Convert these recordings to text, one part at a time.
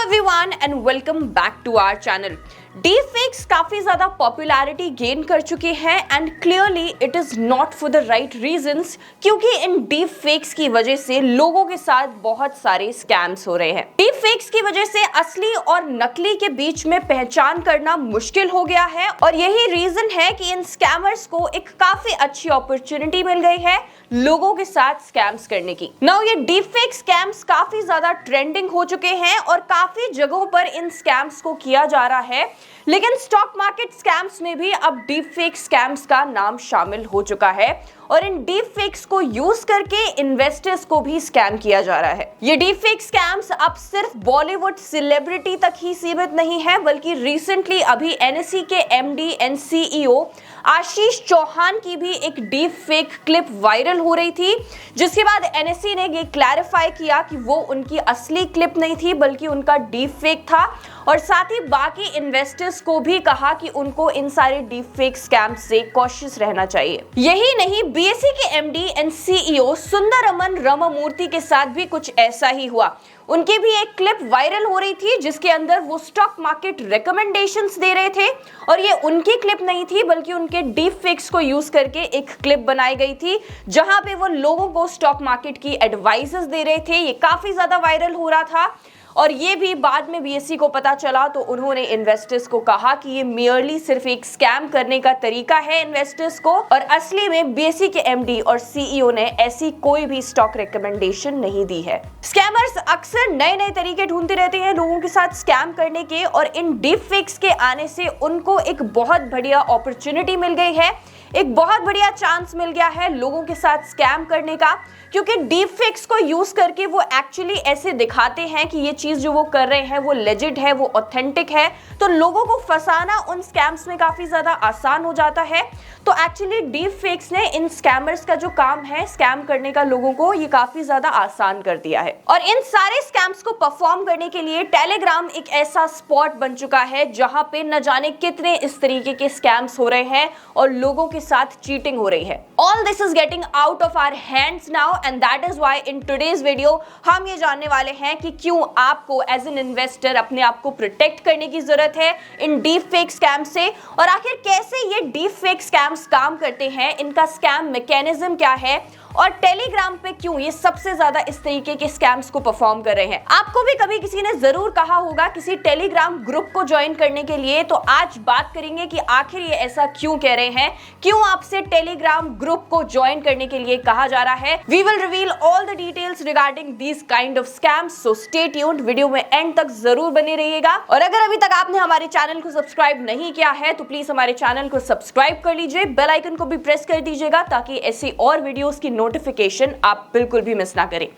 Everyone and welcome back to our channel. Deep fakes काफी ज्यादा popularity gain कर चुके हैं and clearly it is not for the right reasons, क्योंकि इन डीप फेक्स की वजह से लोगों के साथ बहुत सारे स्कैम्स हो रहे हैं। डीप फेक्स की वजह से असली और नकली के बीच में पहचान करना मुश्किल हो गया है और यही रीजन है कि इन स्कैमर्स को एक काफी अच्छी अपॉर्चुनिटी मिल गई है लोगों के साथ स्कैम्स करने की। नाउ ये डीप फेक स्कैम्स काफी ज्यादा ट्रेंडिंग हो चुके हैं और काफी जगहों पर इन स्कैम्स को किया जा रहा है, लेकिन स्टॉक मार्केट स्कैम्स में भी अब डीप फेक स्कैम्स का नाम शामिल हो चुका है और इन डीप फेक्स को यूज करके इन्वेस्टर्स को भी स्कैम किया जा रहा है। ये डीप फेक स्कैम्स अब सिर्फ बॉलीवुड सेलिब्रिटी तक ही सीमित नहीं है, बल्कि रिसेंटली अभी एनएसई के MD and CEO Ashish Chauhan की भी एक डीप फेक क्लिप वायरल हो रही थी, जिसके बाद एनएसई ने ये क्लैरिफाई किया कि वो उनकी असली क्लिप नहीं थी बल्कि उनका डीप फेक था और साथ ही बाकी इन्वेस्टर्स को भी कहा कि उनको इन सारे डीप फेक स्कैम से कॉशियस रहना चाहिए। यही नहीं, बीएसई के एमडी एंड सीईओ सुंदरमन रामामूर्ति के साथ भी कुछ ऐसा ही हुआ। उनकी भी एक क्लिप वायरल हो रही थी जिसके अंदर वो स्टॉक मार्केट रिकमेंडेशंस दे रहे थे और ये उनकी क्लिप नहीं थी बल्कि उनके डीप फेक्स को यूज करके एक क्लिप बनाई गई थी जहां पे वो लोगों को स्टॉक मार्केट की एडवाइसेस दे रहे थे। ये काफी ज्यादा वायरल हो रहा था और ये भी बाद में बीएसई को पता चला तो उन्होंने इन्वेस्टर्स को कहा कि ये मियरली सिर्फ एक स्कैम करने का तरीका है इन्वेस्टर्स को, और असली में बीएसई के एमडी और सीईओ ने ऐसी कोई भी स्टॉक रिकमेंडेशन नहीं दी है। स्कैमर्स अक्सर नए नए तरीके ढूंढते रहते हैं लोगों के साथ स्कैम करने के और इन डीप फेक्स के आने से उनको एक बहुत बढ़िया अपॉर्चुनिटी मिल गई है, एक बहुत बढ़िया चांस मिल गया है लोगों के साथ स्कैम करने का, क्योंकि डीप फेक्स को यूज करके वो एक्चुअली ऐसे दिखाते हैं कि ये चीज जो वो कर रहे हैं वो लेजिट है, वो ऑथेंटिक है, तो लोगों को फंसाना उन स्कैम्स में काफी ज्यादा आसान हो जाता है। तो एक्चुअली डीप फेक्स ने इन स्कैमर्स का जो काम है स्कैम करने का लोगों को ये काफी ज्यादा आसान कर दिया है और इन सारे स्कैम्स को परफॉर्म करने के लिए टेलीग्राम एक ऐसा स्पॉट बन चुका है जहां पे न जाने कितने इस तरीके के स्कैम्स हो रहे हैं और लोगों के साथ चीटिंग हो रही है। All this is getting out of our hands now and that is why in today's video हम ये जानने वाले हैं कि क्यों आपको एज एन इन्वेस्टर अपने आप को प्रोटेक्ट करने की जरूरत है इन डीप फेक स्कैम से, और आखिर कैसे ये डीप फेक स्कैम्स काम करते हैं, इनका स्कैम मैकेनिज्म क्या है और टेलीग्राम पे क्यों ये सबसे ज्यादा इस तरीके के स्कैम्स को परफॉर्म कर रहे हैं। आपको भी कभी किसी ने जरूर कहा होगा किसी टेलीग्राम ग्रुप को ज्वाइन करने के लिए, तो आज बात करेंगे कि आखिर ये ऐसा क्यों कह रहे हैं, क्यों आपसे टेलीग्राम ग्रुप को ज्वाइन करने के लिए कहा जा रहा है। We will reveal all the details regarding these kind of scams, so stay tuned, video में एंड तक जरूर बने रहिएगा। और अगर अभी तक आपने हमारे चैनल को सब्सक्राइब नहीं किया है तो प्लीज हमारे चैनल को सब्सक्राइब कर लीजिए, बेल आइकन को भी प्रेस कर दीजिएगा ताकि ऐसी और वीडियोस की नोटिफिकेशन आप बिल्कुल भी मिस ना करें।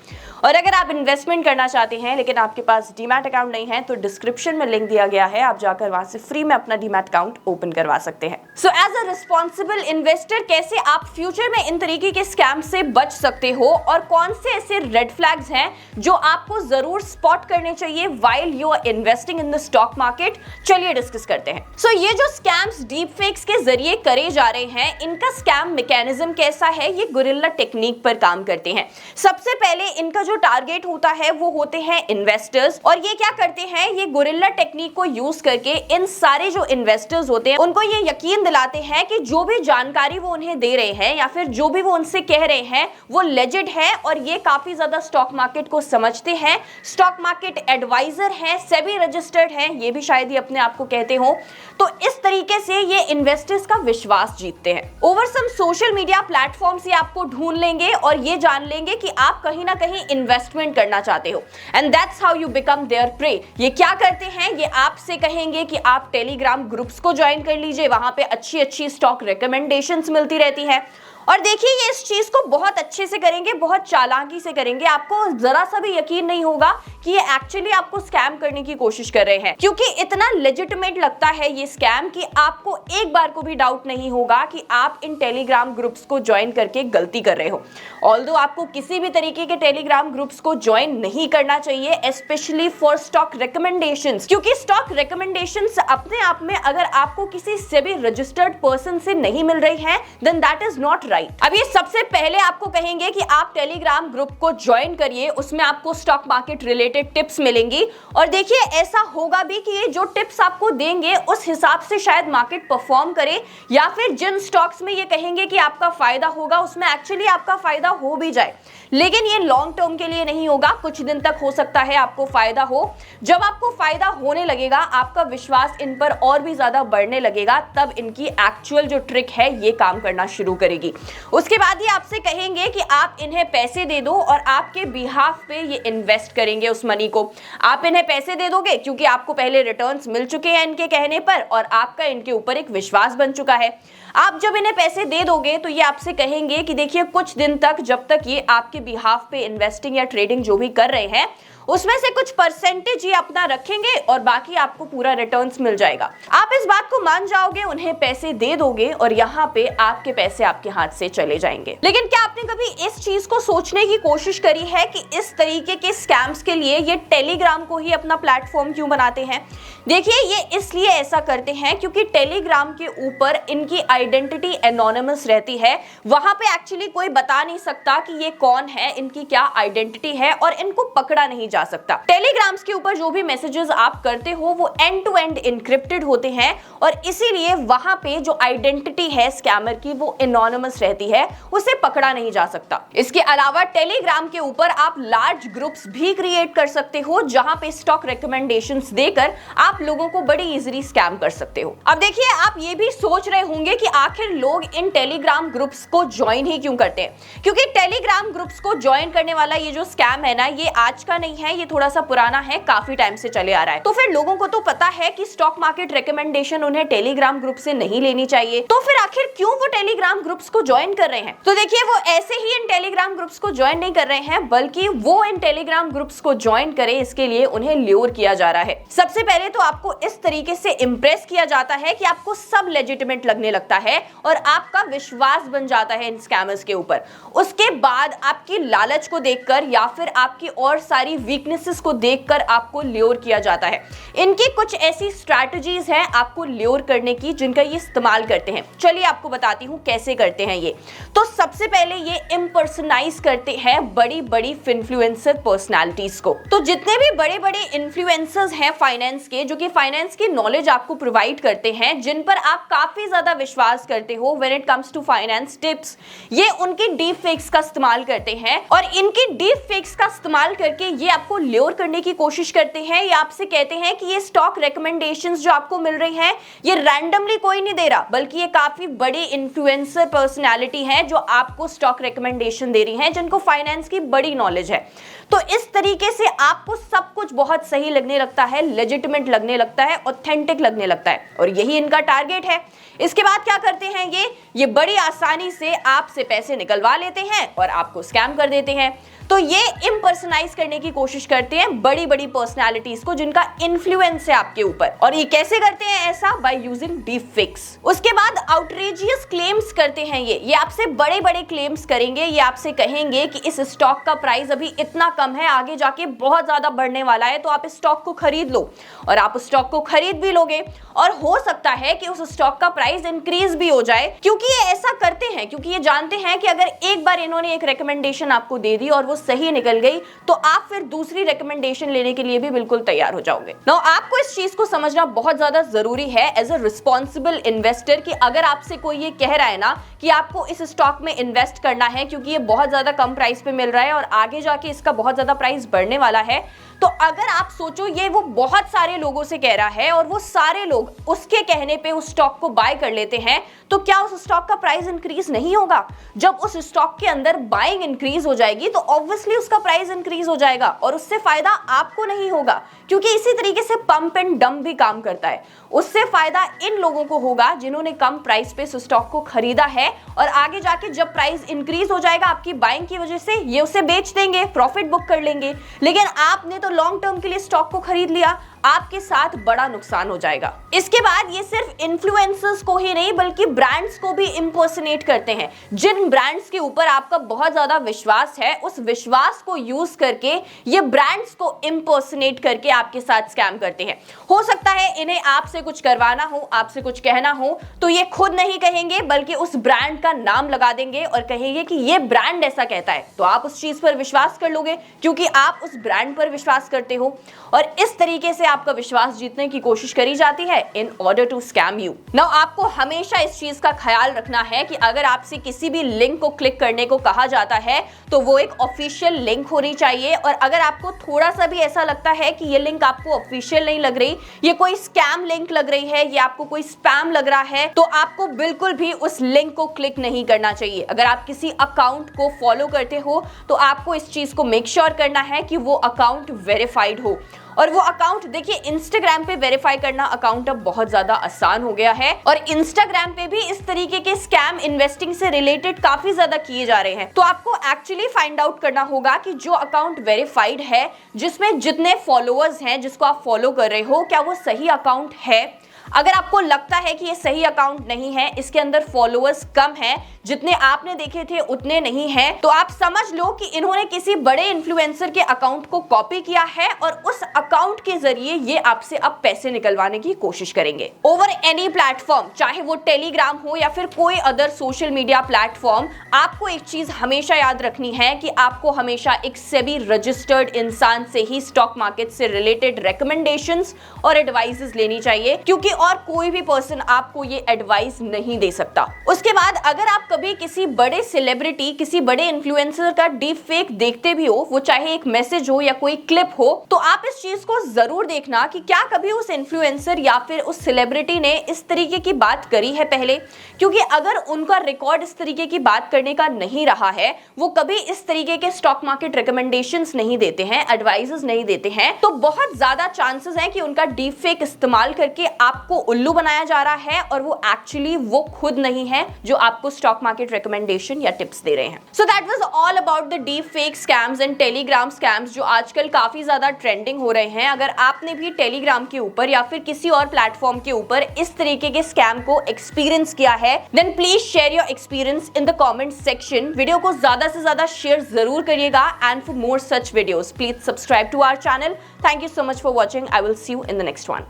और अगर आप इन्वेस्टमेंट करना चाहते हैं लेकिन आपके पास डीमैट अकाउंट नहीं है तो डिस्क्रिप्शन में लिंक दिया गया है, आप जाकर वहां से फ्री में अपना डीमैट अकाउंट ओपन करवा सकते हैं। So as a responsible investor कैसे आप फ्यूचर में इन तरीके के स्कैम से बच सकते हो और कौन से ऐसे रेड फ्लैग्स हैं जो आपको जरूर स्पॉट करने चाहिए while you are investing in the stock market, चलिए डिस्कस करते हैं। सो ये जो स्कैम्स डीप फेक्स के जरिए करे जा रहे हैं, इनका स्कैम मैकेनिज्म कैसा है, ये गुरिल्ला टेक्निक पर काम करते हैं। सबसे पहले इनका जो टारगेट होता है वो होते हैं इन्वेस्टर्स, और ये क्या करते हैं, ये गुरिल्ला टेक्निक को यूज करके इन सारे जो इन्वेस्टर्स होते हैं उनको ये यकीन दिलाते हैं कि जो भी जानकारी वो उन्हें दे रहे हैं या फिर जो भी वो उनसे कह रहे हैं वो लेजिट है और ये काफी ज्यादा स्टॉक मार्केट को समझते हैं, स्टॉक मार्केट एडवाइजर हैं, सेबी रजिस्टर्ड हैं, ये भी शायद ही अपने आप को कहते हो। तो इस तरीके से ये इन्वेस्टर्स का विश्वास जीतते हैं। Over some social media platform से आपको ढूंढ लेंगे और ये जान लेंगे कि आप कहीं ना कहीं इन्वेस्टमेंट करना चाहते हो and that's how you become their pray. ये क्या करते हैं, ये आपसे कहेंगे कि आप टेलीग्राम ग्रुप्स को ज्वाइन कर लीजिए, वहां पे अच्छी अच्छी स्टॉक रिकमेंडेशंस मिलती रहती है। और देखिए ये इस चीज को बहुत अच्छे से करेंगे, बहुत चालाकी से करेंगे, आपको जरा सा भी यकीन नहीं होगा कि ये एक्चुअली आपको स्कैम करने की कोशिश कर रहे हैं, क्योंकि इतना लेजिटिमेट लगता है ये स्कैम कि आपको एक बार को भी डाउट नहीं होगा कि आप इन टेलीग्राम ग्रुप्स को ज्वाइन करके गलती कर रहे हो। ऑल्दो आपको किसी भी तरीके के टेलीग्राम ग्रुप्स को ज्वाइन नहीं करना चाहिए, स्पेशली फॉर स्टॉक रिकमेंडेशंस, क्योंकि स्टॉक रिकमेंडेशंस अपने आप में अगर आपको किसी सेबी रजिस्टर्ड पर्सन से नहीं मिल रही है then that is not right. अब ये सबसे पहले आपको कहेंगे कि आप टेलीग्राम ग्रुप को ज्वाइन करिए, उसमें आपको स्टॉक मार्केट रिलेटेड टिप्स मिलेंगी। और देखिए ऐसा होगा भी कि ये जो टिप्स आपको देंगे उस हिसाब से शायद मार्केट परफॉर्म करे, या फिर जिन स्टॉक्स में ये कहेंगे कि आपका फायदा होगा उसमें एक्चुअली आपका फायदा हो भी जाए। लेकिन ये लॉन्ग टर्म के लिए नहीं होगा, कुछ दिन तक हो सकता है आपको फायदा हो। जब आपको फायदा होने लगेगा, आपका विश्वास इन पर और भी ज्यादा बढ़ने लगेगा, तब इनकी एक्चुअल जो ट्रिक है ये काम करना शुरू करेगी। उसके बाद ये आपसे कहेंगे कि आप इन्हें पैसे दे दो और आपके बिहाफ पे ये इन्वेस्ट करेंगे उस मनी को। आप इन्हें पैसे दे दोगे क्योंकि आपको पहले रिटर्न्स मिल चुके हैं इनके कहने पर और आपका इनके ऊपर एक विश्वास बन चुका है। आप जब इन्हें पैसे दे दोगे तो ये आपसे कहेंगे कि देखिए कुछ दिन तक, जब तक ये आपके बिहाफ पे इन्वेस्टिंग या ट्रेडिंग जो भी कर रहे हैं उसमें से कुछ परसेंटेज ये अपना रखेंगे और बाकी आपको पूरा रिटर्न्स मिल जाएगा। आप इस बात को मान जाओगे, उन्हें पैसे दे दोगे और यहाँ पे आपके पैसे आपके हाथ से चले जाएंगे। लेकिन क्या आपने कभी इस चीज को सोचने की कोशिश करी है कि इस तरीके के स्कैम्स के लिए ये टेलीग्राम को ही अपना प्लेटफॉर्म क्यों बनाते हैं? देखिए ये इसलिए ऐसा करते हैं क्योंकि टेलीग्राम के ऊपर इनकी आइडेंटिटी एनोनिमस रहती है। वहां पे एक्चुअली कोई बता नहीं सकता कि ये कौन है, इनकी क्या आइडेंटिटी है और इनको पकड़ा नहीं जा सकता। टेलीग्राम्स के ऊपर जो भी मैसेजेस आप करते हो वो एंड टू एंड इनक्रिप्टेड होते हैं और इसीलिए वहां पे जो आइडेंटिटी है स्कैमर की वो एनोनिमस रहती है, उसे पकड़ा नहीं जा सकता। इसके अलावा टेलीग्राम के ऊपर आप लार्ज ग्रुप्स भी क्रिएट कर सकते हो जहां पे स्टॉक रिकमेंडेशंस देकर आप लोगों को बड़ी इजीली स्कैम कर सकते हो। अब देखिए आप ये भी सोच रहे होंगे कि आखिर लोग इन टेलीग्राम ग्रुप्स को ज्वाइन ही क्यों करते हैं? क्योंकि टेलीग्राम ग्रुप्स को ज्वाइन करने वाला ये जो स्कैम है ना, ये आज का नहीं है, ये थोड़ा सा पुराना है, काफी टाइम से चले आ रहा है। तो फिर लोगों को तो पता है कि स्टॉक मार्केट रिकमेंडेशन उन्हें टेलीग्राम ग्रुप से नहीं लेनी चाहिए, तो फिर आखिर क्यों वो टेलीग्राम ग्रुप्स को ज्वाइन कर रहे हैं? तो देखिए वो ऐसे ही इन टेलीग्राम ग्रुप्स को ज्वाइन नहीं कर रहे हैं, बल्कि वो इन टेलीग्राम ग्रुप्स को ज्वाइन करे इसके लिए उन्हें ल्योर किया जा रहा है। सबसे पहले तो आपको इस तरीके से इंप्रेस किया जाता है कि आपको सब लेजिटिमेट लगने लगता है और आपका विश्वास बन जाता है इन स्कैमर्स के ऊपर। उसके बाद आपकी लालच को देखकर या फिर आपकी और सारी वीकनेसेस को देखकर आपको ल्योर किया जाता है। इनकी कुछ ऐसी स्ट्रैटेजीज हैं आपको ल्योर करने की जिनका ये इस्तेमाल करते हैं। चलिए आपको बताती हूं कैसे करते हैं ये। तो सबसे पहले ये इम्पर्सनाइज करते हैं बड़ी बड़ी इन्फ्लुएंसर पर्सनालिटीज को। तो जितने भी बड़े बड़े इन्फ्लुएंसर्स हैं फाइनेंस के, जो कि फाइनेंस की नॉलेज आपको प्रोवाइड करते हैं, जिन पर आप काफी ज्यादा विश्वास करते हो when it comes to finance tips, ये उनकी डीप फेक्स का इस्तेमाल करते हैं और इनकी डीप फेक्स का इस्तेमाल करके ये आपको ल्योर करने की कोशिश करते हैं। ये आपसे कहते हैं कि ये स्टॉक रिकमेंडेशंस जो आपको मिल रही हैं ये रैंडमली कोई नहीं दे रहा, बल्कि ये काफी बड़ी इन्फ्लुएंसर पर्सनालिटी है जो आपको स्टॉक रिकमेंडेशन दे रही हैं, जिनको फाइनेंस की बड़ी नॉलेज है। तो इस तरीके से आपको सब कुछ बहुत सही लगने लगता है, लेजिटिमेट लगने लगता है, ऑथेंटिक लगने लगता है और यही इनका टारगेट है। इसके बाद क्या करते हैं ये बड़ी आसानी से आपसे पैसे निकलवा लेते हैं और आपको स्कैम कर देते हैं। तो ये इम्पर्सनाइज करने की कोशिश करते हैं बड़ी बड़ी पर्सनालिटीज को जिनका इन्फ्लुएंस है आपके ऊपर। और ये कैसे करते हैं ऐसा? By using deep fakes. उसके बाद आउटरेजियस क्लेम्स करते हैं ये आपसे बड़े बड़े क्लेम्स करेंगे। ये आपसे कहेंगे कि इस स्टॉक का प्राइस अभी इतना कम है, आगे जाके बहुत ज्यादा बढ़ने वाला है, तो आप इस स्टॉक को खरीद लो। और आप उस स्टॉक को खरीद भी लोगे और हो सकता है कि उस स्टॉक का प्राइस इंक्रीज भी हो जाए, क्योंकि ये ऐसा करते हैं क्योंकि ये जानते हैं कि अगर एक बार इन्होंने एक रिकमेंडेशन आपको दे दी और वो सही निकल गई तो आप फिर दूसरी रिकमेंडेशन लेने के लिए भी बिल्कुल तैयार हो जाओगे। नाउ आपको इस चीज को समझना बहुत ज्यादा जरूरी है एज अ रिस्पॉन्सिबल इन्वेस्टर कि अगर आपसे कोई ये कह रहा है ना कि आपको इस स्टॉक में इन्वेस्ट करना है क्योंकि ये बहुत ज्यादा कम प्राइस पे मिल रहा है और आगे जाके इसका बहुत ज्यादा प्राइस बढ़ने वाला है, तो अगर आप सोचो ये वो बहुत सारे लोगों से कह रहा है और वो सारे लोग उसके कहने पे उस स्टॉक को बाय कर लेते हैं, तो क्या उस स्टॉक का प्राइस इंक्रीज नहीं होगा? जब उस स्टॉक के अंदर बाइंग इंक्रीज हो जाएगी तो ऑब्वियसली उसका प्राइस इंक्रीज हो जाएगा और उससे फायदा आपको नहीं होगा, क्योंकि इसी तरीके से पंप एंड डंप भी काम करता है। उससे फायदा इन लोगों को होगा जिन्होंने कम प्राइस पे उस स्टॉक को खरीदा है और आगे जाके जब प्राइस इंक्रीज हो जाएगा आपकी बाइंग की वजह से, ये उसे बेच देंगे, प्रॉफिट बुक कर लेंगे। लेकिन आपने तो लॉन्ग टर्म के लिए स्टॉक को खरीद लिया, आपके साथ बड़ा नुकसान हो जाएगा। इसके बाद ये सिर्फ इन्फ्लुएंसर्स को ही नहीं बल्कि ब्रांड्स को भी इंपर्सनेट करते हैं। जिन ब्रांड्स के ऊपर आपका बहुत ज्यादा विश्वास है, उस विश्वास को यूज करके ये ब्रांड्स को इंपर्सनेट करके आपके साथ स्कैम करते हैं। हो सकता सकता है इन्हें आपसे कुछ करवाना हो, आपसे कुछ कहना हो, तो ये खुद नहीं कहेंगे बल्कि उस ब्रांड का नाम लगा देंगे और कहेंगे कि ये ब्रांड ऐसा कहता है, तो आप उस चीज पर विश्वास कर लोगे क्योंकि आप उस ब्रांड पर विश्वास करते हो। और इस तरीके से आपका विश्वास जीतने की कोशिश करी जाती है in order to scam you. Now आपको हमेशा इस चीज का ख्याल रखना है कि अगर आपसे किसी भी लिंक को क्लिक करने को कहा जाता है तो वो एक ऑफिशियल लिंक होनी चाहिए, और अगर आपको थोड़ा सा भी ऐसा लगता है कि ये लिंक आपको ऑफिशियल नहीं लग रही, ये कोई स्कैम लिंक लग रही है, ये आपको कोई स्पैम लग रहा है, तो आपको बिल्कुल भी उस लिंक को क्लिक नहीं करना चाहिए। अगर आप किसी अकाउंट को फॉलो करते हो तो आपको इस चीज को मेक श्योर करना है कि वो अकाउंट वेरीफाइड हो। और वो अकाउंट देखिए, इंस्टाग्राम पे वेरीफाई करना अकाउंट अब बहुत ज्यादा आसान हो गया है, और इंस्टाग्राम पे भी इस तरीके के स्कैम इन्वेस्टिंग से रिलेटेड काफी ज्यादा किए जा रहे हैं। तो आपको एक्चुअली फाइंड आउट करना होगा कि जो अकाउंट वेरीफाइड है, जिसमें जितने फॉलोअर्स हैं, जिसको आप फॉलो कर रहे हो, क्या वो सही अकाउंट है। अगर आपको लगता है कि ये सही अकाउंट नहीं है, इसके अंदर फॉलोअर्स कम हैं, जितने आपने देखे थे उतने नहीं हैं, तो आप समझ लो कि इन्होंने किसी बड़े इन्फ्लुएंसर के अकाउंट को कॉपी किया है और उस अकाउंट के जरिए ये आपसे अब पैसे निकलवाने की कोशिश करेंगे ओवर एनी प्लेटफॉर्म, चाहे वो टेलीग्राम हो या फिर कोई अदर सोशल मीडिया प्लेटफॉर्म। आपको एक चीज हमेशा याद रखनी है कि आपको हमेशा एक सेबी रजिस्टर्ड इंसान से ही स्टॉक मार्केट से रिलेटेड रिकमेंडेशंस और एडवाइसेस लेनी चाहिए, क्योंकि और कोई भी पर्सन आपको ये एडवाइस नहीं दे सकता। उसके बाद अगर आप कभी किसी बड़े सेलिब्रिटी, किसी बड़े इन्फ्लुएंसर का डीप फेक देखते भी हो, वो चाहे एक मैसेज हो या कोई क्लिप हो, तो आप इस चीज को जरूर देखना कि क्या कभी उस इन्फ्लुएंसर या फिर उस सेलिब्रिटी ने इस तरीके की बात करी है पहले। क्योंकि अगर उनका रिकॉर्ड इस तरीके की बात करने का नहीं रहा है, वो कभी इस तरीके के स्टॉक मार्केट रिकमेंडेशंस नहीं देते हैं, एडवाइसेस नहीं देते हैं, तो बहुत ज्यादा चांसेस हैं कि उनका डीप फेक इस्तेमाल करके आपको उल्लू बनाया जा रहा है, और वो एक्चुअली वो खुद नहीं है जो आपको स्टॉक मार्केट रिकमेंडेशन या टिप्स दे रहे हैं। So that was all about the deep fake scams and Telegram scams, जो आजकल काफी ज्यादा ट्रेंडिंग हो रहे हैं। अगर आपने भी टेलीग्राम के ऊपर या फिर किसी और प्लेटफॉर्म के ऊपर इस तरीके के स्कैम को एक्सपीरियंस किया है, then please share your experience in the comment section. Video को ज्यादा से ज्यादा शेयर जरूर करिएगा, and for more such videos please subscribe to our channel. Thank you so much for watching. I will see you in the next one.